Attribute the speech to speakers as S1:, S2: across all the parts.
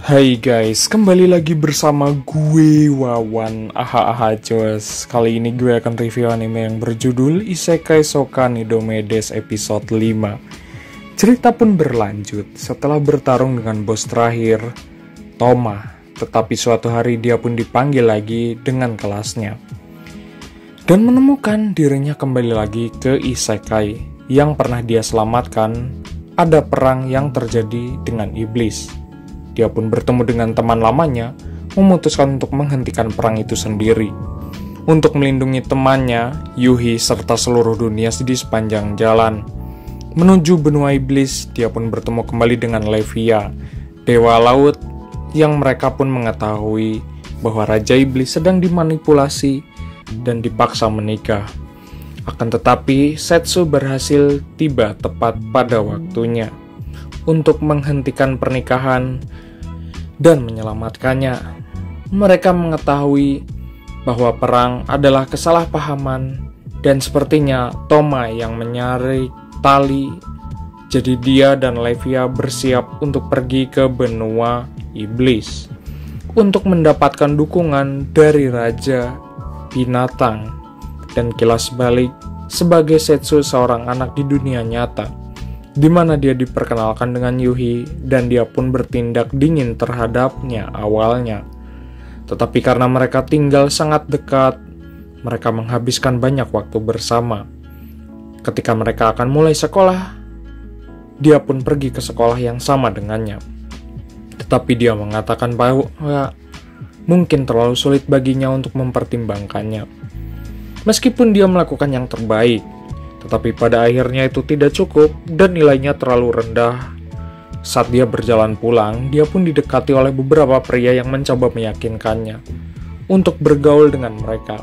S1: Hai guys, kembali lagi bersama gue Wawan. Jos. Kali ini gue akan review anime yang berjudul Isekai Soka Nidomedes episode 5. Cerita pun berlanjut setelah bertarung dengan bos terakhir, Toma. Tetapi suatu hari dia pun dipanggil lagi dengan kelasnya dan menemukan dirinya kembali lagi ke Isekai yang pernah dia selamatkan. Ada perang yang terjadi dengan iblis. Dia pun bertemu dengan teman lamanya, memutuskan untuk menghentikan perang itu sendiri. Untuk melindungi temannya, Yuhi serta seluruh dunia di sepanjang jalan. Menuju benua iblis, dia pun bertemu kembali dengan Levia, dewa laut, yang mereka pun mengetahui bahwa Raja Iblis sedang dimanipulasi dan dipaksa menikah. Akan tetapi, Setsu berhasil tiba tepat pada waktunya untuk menghentikan pernikahan dan menyelamatkannya. Mereka mengetahui bahwa perang adalah kesalahpahaman dan sepertinya Toma yang menyarik tali. Jadi dia dan Levia bersiap untuk pergi ke benua iblis untuk mendapatkan dukungan dari Raja Binatang dan kilas balik sebagai Setsu seorang anak di dunia nyata, di mana dia diperkenalkan dengan Yuhi dan dia pun bertindak dingin terhadapnya awalnya. Tetapi karena mereka tinggal sangat dekat, mereka menghabiskan banyak waktu bersama. Ketika mereka akan mulai sekolah, dia pun pergi ke sekolah yang sama dengannya. Tetapi dia mengatakan bahwa mungkin terlalu sulit baginya untuk mempertimbangkannya. Meskipun dia melakukan yang terbaik, tetapi pada akhirnya itu tidak cukup dan nilainya terlalu rendah. Saat dia berjalan pulang, dia pun didekati oleh beberapa pria yang mencoba meyakinkannya untuk bergaul dengan mereka.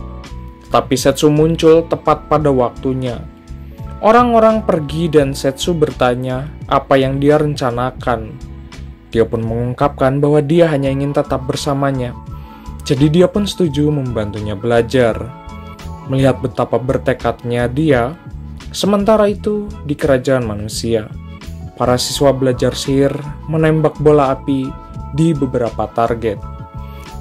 S1: Tapi Setsu muncul tepat pada waktunya. Orang-orang pergi dan Setsu bertanya apa yang dia rencanakan. Dia pun mengungkapkan bahwa dia hanya ingin tetap bersamanya. Jadi dia pun setuju membantunya belajar. Melihat betapa bertekadnya dia, sementara itu, di kerajaan manusia, para siswa belajar sihir menembak bola api di beberapa target.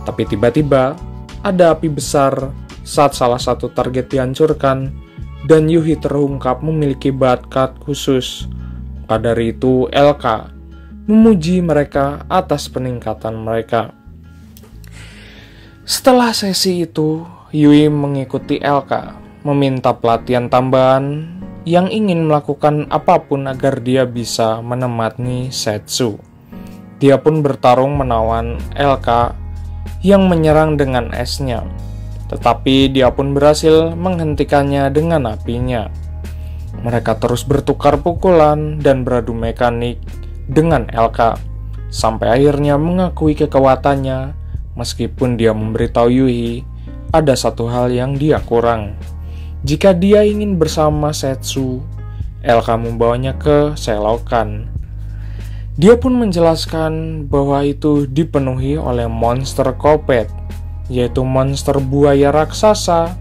S1: Tapi tiba-tiba, ada api besar saat salah satu target dihancurkan, dan Yuhi terungkap memiliki bakat khusus. Maka dari itu, LK memuji mereka atas peningkatan mereka. Setelah sesi itu, Yui mengikuti LK, meminta pelatihan tambahan yang ingin melakukan apapun agar dia bisa menemani Setsu. Dia pun bertarung melawan LK yang menyerang dengan esnya, tetapi dia pun berhasil menghentikannya dengan apinya. Mereka terus bertukar pukulan dan beradu mekanik dengan LK, sampai akhirnya mengakui kekuatannya, meskipun dia memberitahu Yuhi ada satu hal yang dia kurang. Jika dia ingin bersama Setsu, LK membawanya ke selokan. Dia pun menjelaskan bahwa itu dipenuhi oleh monster kopet, yaitu monster buaya raksasa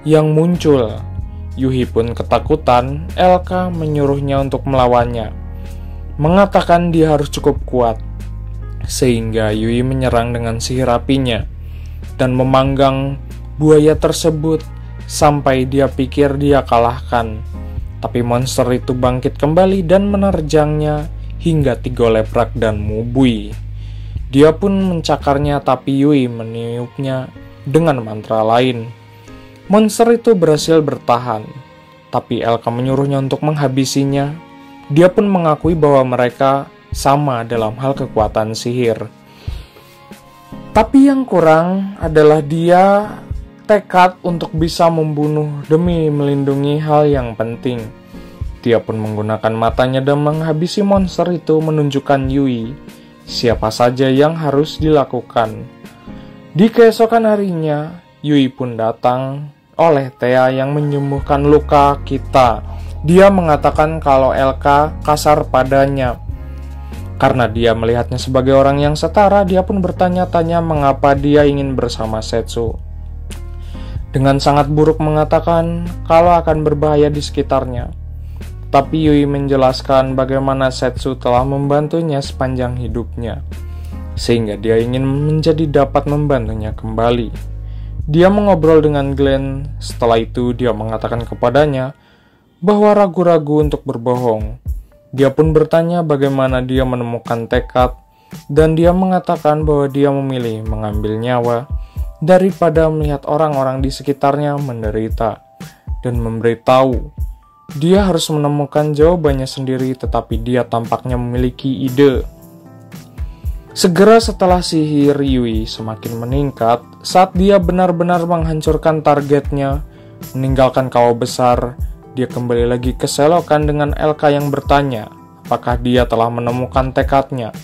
S1: yang muncul. Yuhi pun ketakutan. LK menyuruhnya untuk melawannya, mengatakan dia harus cukup kuat, sehingga Yui menyerang dengan sihir apinya dan memanggang buaya tersebut sampai dia pikir dia kalahkan. Tapi monster itu bangkit kembali dan menerjangnya hingga 3 leprak dan mubui. Dia pun mencakarnya, tapi Yui meniupnya dengan mantra lain. Monster itu berhasil bertahan, tapi LK menyuruhnya untuk menghabisinya. Dia pun mengakui bahwa mereka sama dalam hal kekuatan sihir. Tapi yang kurang adalah dia tekad untuk bisa membunuh demi melindungi hal yang penting. Dia pun menggunakan matanya dan menghabisi monster itu, menunjukkan Yui siapa saja yang harus dilakukan. Di keesokan harinya, Yui pun datang oleh Thea yang menyembuhkan luka kita. Dia mengatakan kalau LK kasar padanya. Karena dia melihatnya sebagai orang yang setara, dia pun bertanya-tanya mengapa dia ingin bersama Setsu. Dengan sangat buruk mengatakan kalau akan berbahaya di sekitarnya. Tapi Yui menjelaskan bagaimana Setsu telah membantunya sepanjang hidupnya. sehingga dia ingin menjadi dapat membantunya kembali. Dia mengobrol dengan Glenn. Setelah itu dia mengatakan kepadanya bahwa ragu-ragu untuk berbohong. Dia pun bertanya bagaimana dia menemukan tekad, dan dia mengatakan bahwa dia memilih mengambil nyawa daripada melihat orang-orang di sekitarnya menderita, dan memberitahu dia harus menemukan jawabannya sendiri, tetapi dia tampaknya memiliki ide. Segera setelah sihir Yui semakin meningkat, saat dia benar-benar menghancurkan targetnya, meninggalkan kawah besar, dia kembali lagi ke selokan dengan Elka yang bertanya apakah dia telah menemukan tekadnya.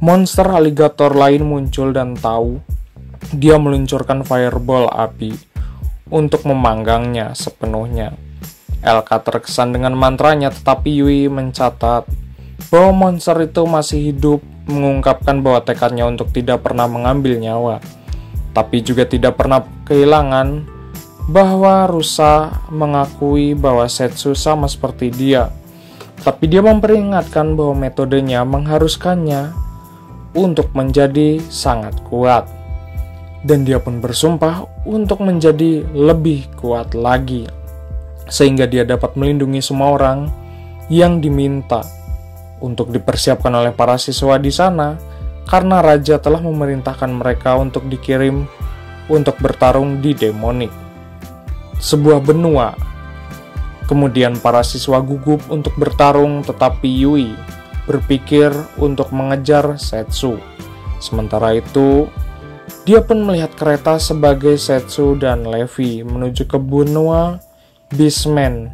S1: Monster aligator lain muncul dan tahu dia meluncurkan fireball api untuk memanggangnya sepenuhnya. Elka terkesan dengan mantranya, tetapi Yui mencatat bahwa monster itu masih hidup, mengungkapkan bahwa tekadnya untuk tidak pernah mengambil nyawa, tapi juga tidak pernah kehilangan. Bahwa Rusa mengakui bahwa Setsu sama seperti dia, tapi dia memperingatkan bahwa metodenya mengharuskannya untuk menjadi sangat kuat, dan dia pun bersumpah untuk menjadi lebih kuat lagi, sehingga dia dapat melindungi semua orang yang diminta untuk dipersiapkan oleh para siswa di sana, karena raja telah memerintahkan mereka untuk dikirim untuk bertarung di Demonic, sebuah benua. Kemudian para siswa gugup untuk bertarung, tetapi Yui berpikir untuk mengejar Setsu. Sementara itu, dia pun melihat kereta sebagai Setsu dan Levi menuju ke benua Beastman.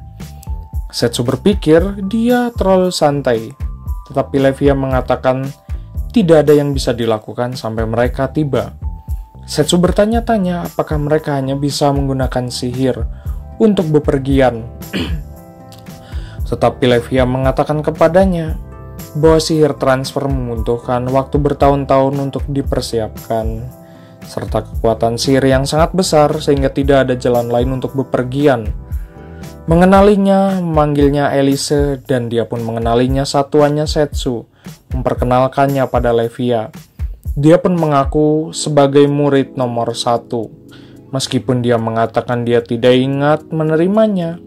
S1: Setsu berpikir dia terlalu santai, tetapi Levi mengatakan tidak ada yang bisa dilakukan sampai mereka tiba. Setsu bertanya-tanya apakah mereka hanya bisa menggunakan sihir untuk bepergian. Tetapi Levi mengatakan kepadanya bahwa sihir transfer membutuhkan waktu bertahun-tahun untuk dipersiapkan, serta kekuatan sihir yang sangat besar sehingga tidak ada jalan lain untuk bepergian. Mengenalinya, memanggilnya Elise, dan dia pun mengenalinya satuannya Setsu, memperkenalkannya pada Levia. Dia pun mengaku sebagai murid nomor 1, meskipun dia mengatakan dia tidak ingat menerimanya.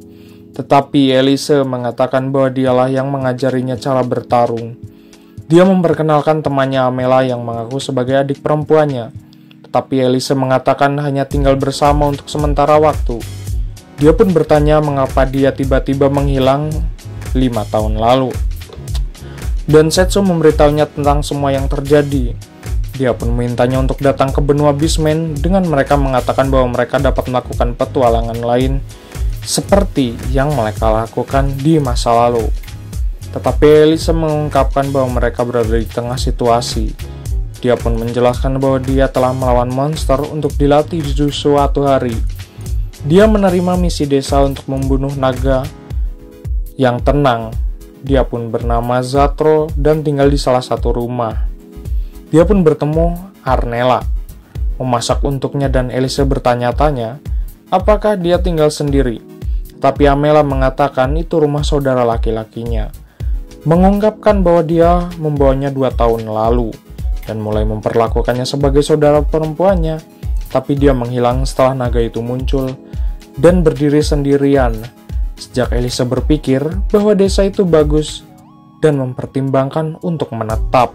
S1: Tetapi Elise mengatakan bahwa dialah yang mengajarinya cara bertarung. Dia memperkenalkan temannya Amela yang mengaku sebagai adik perempuannya, tetapi Elise mengatakan hanya tinggal bersama untuk sementara waktu. Dia pun bertanya mengapa dia tiba-tiba menghilang 5 tahun lalu. Dan Setsu memberitahunya tentang semua yang terjadi. Dia pun memintanya untuk datang ke benua Beastman dengan mereka mengatakan bahwa mereka dapat melakukan petualangan lain seperti yang mereka lakukan di masa lalu. Tetapi Elise mengungkapkan bahwa mereka berada di tengah situasi. Dia pun menjelaskan bahwa dia telah melawan monster untuk dilatih di suatu hari. Dia menerima misi desa untuk membunuh naga yang tenang. Dia pun bernama Zatro dan tinggal di salah satu rumah. Dia pun bertemu Arnella, memasak untuknya, dan Elise bertanya-tanya apakah dia tinggal sendiri. Tapi Amela mengatakan itu rumah saudara laki-lakinya, mengungkapkan bahwa dia membawanya 2 tahun lalu dan mulai memperlakukannya sebagai saudara perempuannya. Tapi dia menghilang setelah naga itu muncul dan berdiri sendirian. Sejak Elise berpikir bahwa desa itu bagus dan mempertimbangkan untuk menetap.